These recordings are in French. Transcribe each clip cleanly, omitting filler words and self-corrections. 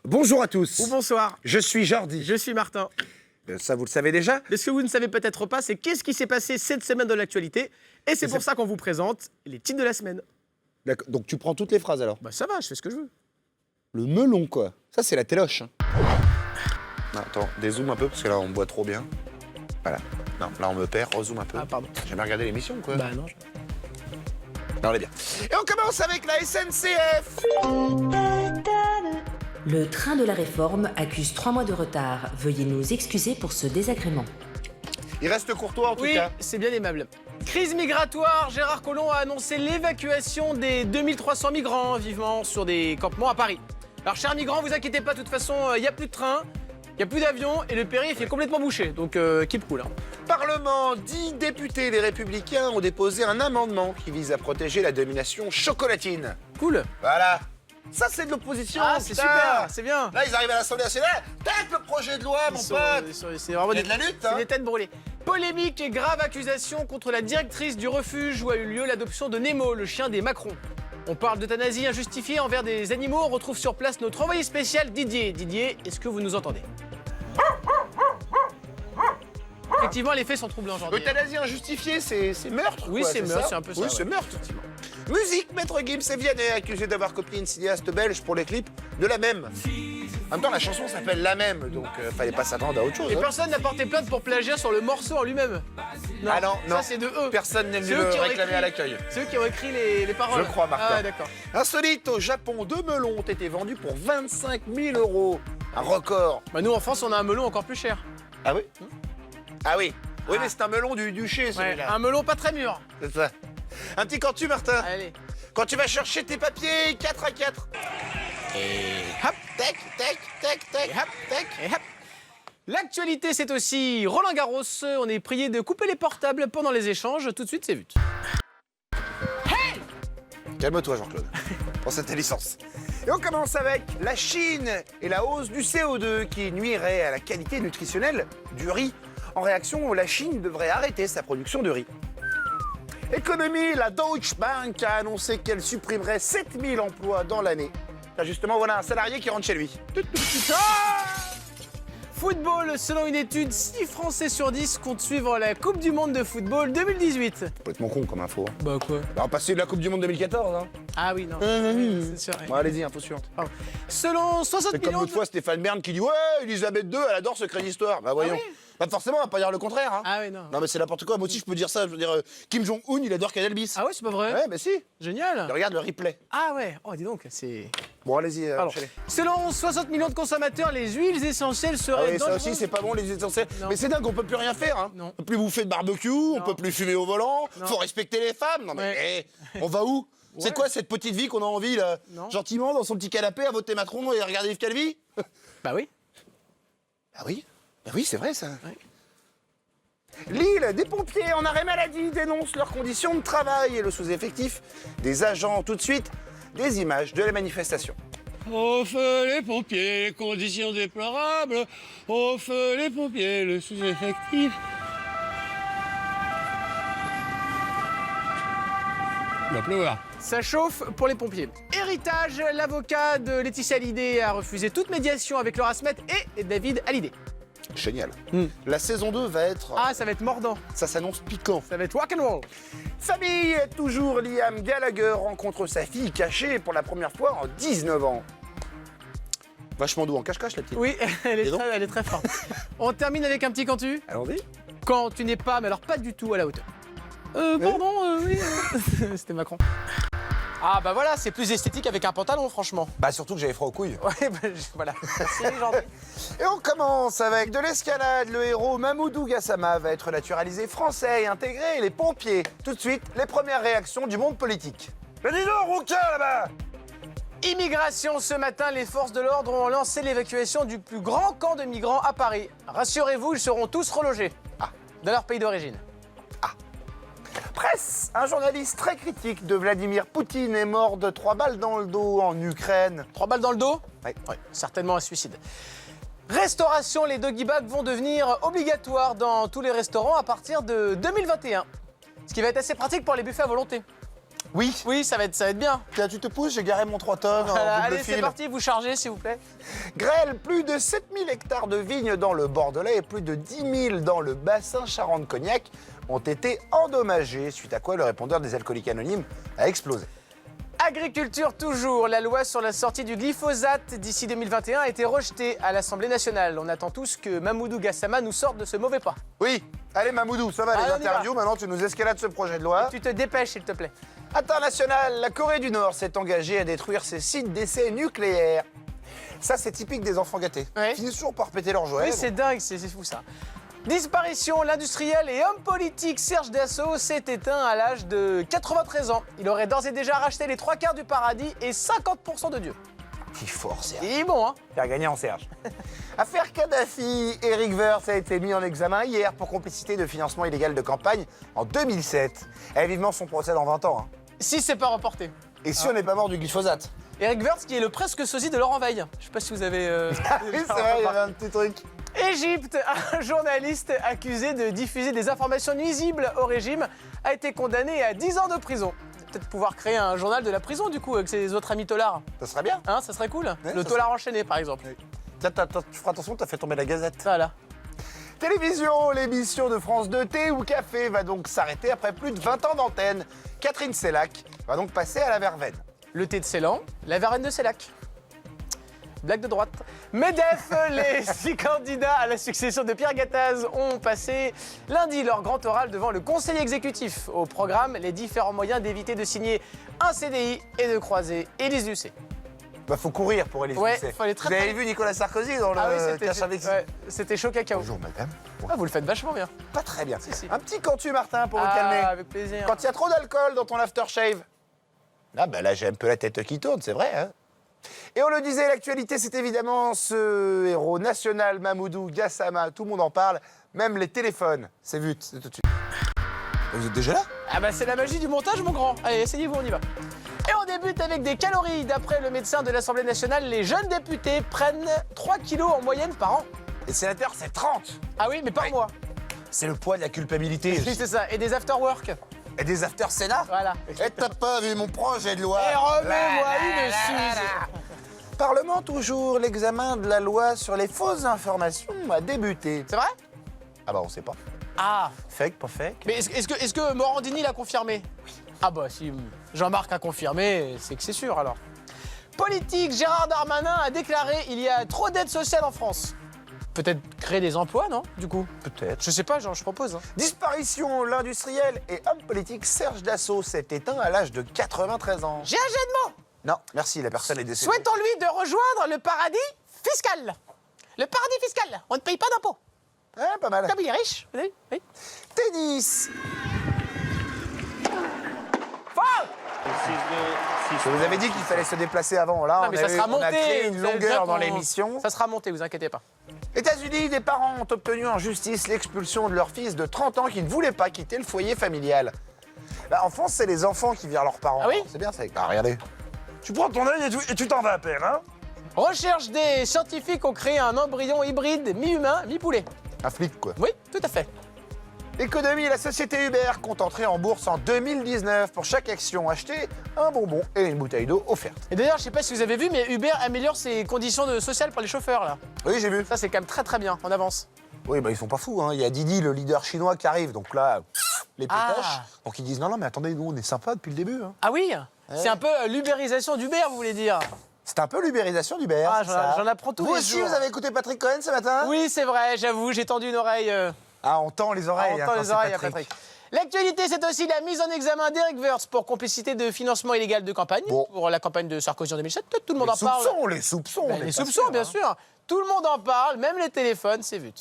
Bonjour à tous. Ou bonsoir. Je suis Jordi. Je suis Martin. Ça, vous le savez déjà. Mais ce que vous ne savez peut-être pas, c'est qu'est-ce qui s'est passé cette semaine dans l'actualité. Et c'est pour ça qu'on vous présente les titres de la semaine. D'accord. Donc tu prends toutes les phrases alors. Bah ça va, je fais ce que je veux. Le melon, quoi. Ça, c'est la téloche. hein. Non, attends, dézoome un peu parce que là, on boit trop bien. Voilà. Non, là, on me perd. Rezoome un peu. Ah pardon. J'ai jamais regardé l'émission, quoi. Bah non. Non, on est bien. Et on commence avec la SNCF. Le train de la réforme accuse 3 mois de retard. Veuillez nous excuser pour ce désagrément. Il reste courtois, en tout Oui, cas. c'est bien aimable. Crise migratoire, Gérard Collomb a annoncé l'évacuation des 2300 migrants vivant sur des campements à Paris. Alors chers migrants, vous inquiétez pas, de toute façon, il n'y a plus de train, il n'y a plus d'avion et le périph' est complètement bouché. Donc keep cool. Hein. Parlement, 10 députés des Républicains ont déposé un amendement qui vise à protéger la domination chocolatine. Cool. Voilà. Ça, c'est de l'opposition. Ah, c'est putain. super, c'est bien. Là, ils arrivent à l'Assemblée nationale. Tac, le projet de loi, mon pote. C'est vraiment Il y a de la lutte, hein. c'est des têtes brûlées. Polémique et grave accusation contre la directrice du refuge où a eu lieu l'adoption de Nemo, le chien des Macron. On parle d'euthanasie injustifiée envers des animaux. On retrouve sur place notre envoyé spécial Didier. Didier, est-ce que vous nous entendez? Effectivement, les faits sont troublants aujourd'hui. Euthanasie injustifiée, c'est meurtre. Oui, quoi, c'est meurtre, ça c'est un peu ça, Oui, ouais. c'est meurtre, effectivement. Musique, Maître Gims et Vianney, accusé d'avoir copié une cinéaste belge pour les clips de La Même. En même temps, la chanson s'appelle La Même, donc fallait pas s'attendre à autre chose. Et hein. personne n'a porté plainte pour plagiat sur le morceau en lui-même. Non, Ah non, non. Ça c'est de eux. Personne n'est venu C'est eux le qui ont réclamer écrit- à l'accueil. C'est eux qui ont écrit les paroles. Je crois, Martin. Ah d'accord. Insolite, au Japon, 2 melons ont été vendus pour 25 000 €. Un record. Bah nous en France on a un melon encore plus cher. Ah oui Ah oui. Oui, mais c'est un melon du duché, Ouais, celui-là. un melon pas très mûr. C'est ça. Un petit cantu, Martin. Allez. Quand tu vas chercher tes papiers, 4 à 4. Et hop, tac, tac, tac, tac, hop, tac. Et hop. L'actualité c'est aussi Roland Garros. On est prié de couper les portables pendant les échanges. Tout de suite c'est vu. Calme-toi, Jean-Claude. Prends cette licence. Et on commence avec la Chine et la hausse du CO2 qui nuirait à la qualité nutritionnelle du riz. En réaction, la Chine devrait arrêter sa production de riz. Économie, la Deutsche Bank a annoncé qu'elle supprimerait 7000 emplois dans l'année. Là, justement, voilà un salarié qui rentre chez lui. Football, selon une étude, 6 Français sur 10 comptent suivre la Coupe du Monde de football 2018. Complètement con comme info. Bah quoi? On va passer de la Coupe du Monde 2014. Hein. Ah oui, non. C'est sûr. Bon, allez-y, info suivante. Selon 60 C'est comme millions l'autre fois Stéphane Bern qui dit ouais, Elisabeth II, elle adore Secret d'Histoire. Bah voyons. oui Bah forcément, on va pas dire le contraire. Hein. Ah oui, non. Non mais c'est n'importe quoi. Moi aussi je peux dire ça. Je veux dire, Kim Jong-un, il adore Canal Bis. Ah ouais, c'est pas vrai? Ouais, bah si. Génial. Regarde le replay. Ah ouais. Oh, dis donc, c'est... Bon, allez-y. Alors, enchaînez. selon 60 millions de consommateurs, les huiles essentielles Ah seraient oui, ça dangereuses. aussi, c'est pas bon les essentiels. Non. Mais c'est dingue, on peut plus rien faire. Hein. Non. On peut plus bouffer de barbecue, on Non. peut plus fumer au volant. Non. Faut respecter les femmes. Non mais, Ouais. on va où? Ouais. C'est quoi cette petite vie qu'on a envie là? Non. Gentiment dans son petit canapé à voter Macron et à regarder Yves Calvi? Bah oui. Ah oui? Bah oui, c'est vrai ça. Ouais. Lille, des pompiers en arrêt maladie dénoncent leurs conditions de travail et le sous-effectif des agents. Tout de suite, des images de la manifestation. Au feu les pompiers, les conditions déplorables. Au feu les pompiers, le sous-effectif. Il va pleuvoir. Ça chauffe pour les pompiers. Héritage, l'avocat de Laetitia Hallyday a refusé toute médiation avec Laura Smet et David Hallyday. Génial. La saison 2 va être... Ah, ça va être mordant. Ça s'annonce piquant. Ça va être rock'n'roll. Famille, toujours Liam Gallagher rencontre sa fille cachée pour la première fois en 19 ans. Vachement doux en cache-cache, la petite. Oui, elle Dis donc. elle est très forte. On termine avec un petit cantu. Allons-y. Quand tu n'es pas, mais alors pas du tout à la hauteur. Pardon, oui. C'était Macron. Ah bah voilà, c'est plus esthétique avec un pantalon, franchement. Bah surtout que j'avais froid aux couilles. Ouais, bah, voilà. Merci, gentil. Et on commence avec de l'escalade. Le héros Mamoudou Gassama va être naturalisé français et intégré les pompiers. Tout de suite, les premières réactions du monde politique. Mais dis donc, rouquin là-bas! Immigration, ce matin, les forces de l'ordre ont lancé l'évacuation du plus grand camp de migrants à Paris. Rassurez-vous, ils seront tous relogés dans leur pays d'origine. Presse, un journaliste très critique de Vladimir Poutine est mort de 3 balles dans le dos en Ukraine. 3 balles dans le dos? Ouais. Ouais, certainement un suicide. Restauration, les doggy bags vont devenir obligatoires dans tous les restaurants à partir de 2021. Ce qui va être assez pratique pour les buffets à volonté. Oui. Oui, ça va être bien. Tiens, tu te pousses, j'ai garé mon 3 tonnes Voilà, en double allez, c'est fil. parti, vous chargez s'il vous plaît. Grêle, plus de 7000 hectares de vignes dans le Bordelais et plus de 10 000 dans le bassin Charente-Cognac ont été endommagés, suite à quoi le répondeur des alcooliques anonymes a explosé. Agriculture toujours, la loi sur la sortie du glyphosate d'ici 2021 a été rejetée à l'Assemblée nationale. On attend tous que Mamoudou Gassama nous sorte de ce mauvais pas. Oui, allez Mamoudou, ça va Allez, les on y va. interviews, maintenant tu nous escalades ce projet de loi. Tu te dépêches s'il te plaît. International, la Corée du Nord s'est engagée à détruire ses sites d'essais nucléaires. Ça, c'est typique des enfants gâtés. Ouais. Ils finissent toujours par péter leurs jouets. Oui, c'est dingue, c'est fou ça. Disparition, l'industriel et homme politique Serge Dassault s'est éteint à l'âge de 93 ans. Il aurait d'ores et déjà racheté les 3/4 du paradis et 50% de Dieu. Qui fort, Serge. Il est bon, hein? Faire gagner en Serge. Affaire Kadhafi, Eric Woerth a été mis en examen hier pour complicité de financement illégal de campagne en 2007. Et vivement son procès dans 20 ans. Hein. Si c'est pas reporté. Et si on n'est pas mort du glyphosate? Eric Woerth qui est le presque sosie de Laurent Veil. Je sais pas si vous avez... Ah oui, c'est vrai, il y avait un petit truc. Égypte, un journaliste accusé de diffuser des informations nuisibles au régime a été condamné à 10 ans de prison. Peut-être pouvoir créer un journal de la prison du coup avec ses autres amis tolards. Ça serait bien. Hein, ça serait cool. Ouais, Le ça tolard enchaîné par exemple. Tiens, tu feras attention, t'as fait tomber la gazette. Voilà. Télévision, l'émission de France 2 Thé ou Café va donc s'arrêter après plus de 20 ans d'antenne. Catherine Sellac va donc passer à la verveine. Le thé de Ceylan, la Varenne de Sellac. Blague de droite. MEDEF, les 6 candidats à la succession de Pierre Gattaz ont passé lundi leur grand oral devant le conseil exécutif. Au programme, les différents moyens d'éviter de signer un CDI et de croiser Élise Lucet. Bah faut courir pour Élise Ouais, Lucet. faut aller très Vous avez très vu Nicolas Sarkozy dans le cache avec ouais, c'était chaud cacao. Bonjour madame. Ah, vous le faites vachement bien. Pas très bien. si. Un petit cantu Martin pour vous Ah, calmer. avec plaisir. Quand il y a trop d'alcool dans ton aftershave. Ah bah là j'ai un peu la tête qui tourne, c'est vrai. Hein. Et on le disait, l'actualité c'est évidemment ce héros national Mamoudou Gassama. Tout le monde en parle, même les téléphones. C'est vu, c'est tout de suite. Vous êtes déjà là? Ah bah c'est la magie du montage mon grand. Allez, essayez-vous, on y va. Et on débute avec des calories. D'après le médecin de l'Assemblée nationale, les jeunes députés prennent 3 kilos en moyenne par an. Les sénateurs c'est 30. Ah oui, mais par Oui. mois. C'est le poids de la culpabilité. Oui, c'est ça. Et des after-work. Et des after Sénat. Voilà. Et t'as pas vu mon projet de loi? Et remets-moi une suze. Parlement toujours, l'examen de la loi sur les fausses informations a débuté. C'est vrai? Ah bah on sait pas. Ah. Fake, pas fake? Mais est-ce que Morandini l'a confirmé? Ah bah si Jean-Marc a confirmé, c'est que c'est sûr alors. Politique, Gérard Darmanin a déclaré il y a trop d'aides sociales en France. Peut-être créer des emplois, non? Du coup. Peut-être. Je sais pas, genre, je propose. Hein. Disparition, l'industriel et homme politique Serge Dassault s'est éteint à l'âge de 93 ans. J'ai un jet de mots. Non, merci, la personne est décédée. Souhaitons-lui de rejoindre le paradis fiscal. Le paradis fiscal, on ne paye pas d'impôts. Ouais, pas mal. Comme il est riche, vous savez? Oui. Tennis. Faute. Je vous avais dit qu'il fallait se déplacer avant. Là, Non, mais ça sera on a monté. créé une Vous savez bien longueur dans qu'on- l'émission. Ça sera monté, vous inquiétez pas. États-Unis, des parents ont obtenu en justice l'expulsion de leur fils de 30 ans qui ne voulait pas quitter le foyer familial. Bah, en France, c'est les enfants qui virent leurs parents. Ah oui? C'est bien ça. Ah, regardez. Tu prends ton œil et tu t'en vas à peine, hein? Recherche des scientifiques ont créé un embryon hybride mi-humain, mi-poulet. Un flic, quoi. Oui, tout à fait. Économie, la société Uber compte entrer en bourse en 2019. Pour chaque action achetée, un bonbon et une bouteille d'eau offerte. Et d'ailleurs, je sais pas si vous avez vu, mais Uber améliore ses conditions sociales pour les chauffeurs, là. Oui, j'ai vu. Ça, c'est quand même très très bien, on avance. Oui, bah ils sont pas fous, hein. Il y a Didi, le leader chinois, qui arrive. Donc là, les Ah. pétaches. Donc ils disent non, non, mais attendez, nous, on est sympa depuis le début. Hein. Ah oui? C'est un peu l'ubérisation d'Uber, vous voulez dire? C'est un peu l'ubérisation d'Uber. Ah, c'est ça. j'en apprends tous Vous les aussi, jours. vous avez écouté Patrick Cohen ce matin? Oui, c'est vrai, j'avoue, j'ai tendu une oreille. Ah, on tend les oreilles. On hein, tend quand les c'est oreilles à Patrick. L'actualité, c'est aussi la mise en examen d'Eric Woerth pour complicité de financement illégal de campagne, Bon. pour la campagne de Sarkozy en 2007. Tout le monde en parle. Les soupçons. Ben, on est les pas soupçons, sûr, bien hein. sûr. Tout le monde en parle, même les téléphones, c'est vu.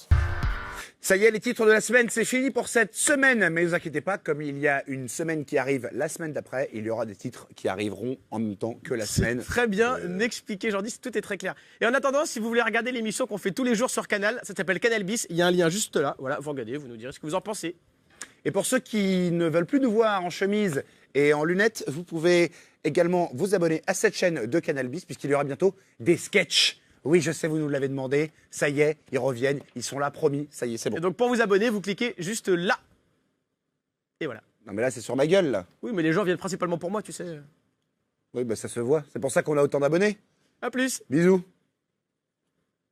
Ça y est, les titres de la semaine, c'est fini pour cette semaine. Mais ne vous inquiétez pas, comme il y a une semaine qui arrive la semaine d'après, il y aura des titres qui arriveront en même temps que la semaine. Très bien expliqué, Jordi, tout est très clair. Et en attendant, si vous voulez regarder l'émission qu'on fait tous les jours sur Canal, ça s'appelle Canal Bis, il y a un lien juste là. Voilà, vous regardez, vous nous direz ce que vous en pensez. Et pour ceux qui ne veulent plus nous voir en chemise et en lunettes, vous pouvez également vous abonner à cette chaîne de Canal Bis, puisqu'il y aura bientôt des sketchs. Oui, je sais, vous nous l'avez demandé. Ça y est, ils reviennent, ils sont là, promis. Ça y est, c'est bon. Et donc pour vous abonner, vous cliquez juste là. Et voilà. Non mais là c'est sur ma gueule là. Oui, mais les gens viennent principalement pour moi, tu sais. Oui bah ça se voit. C'est pour ça qu'on a autant d'abonnés. À plus. Bisous.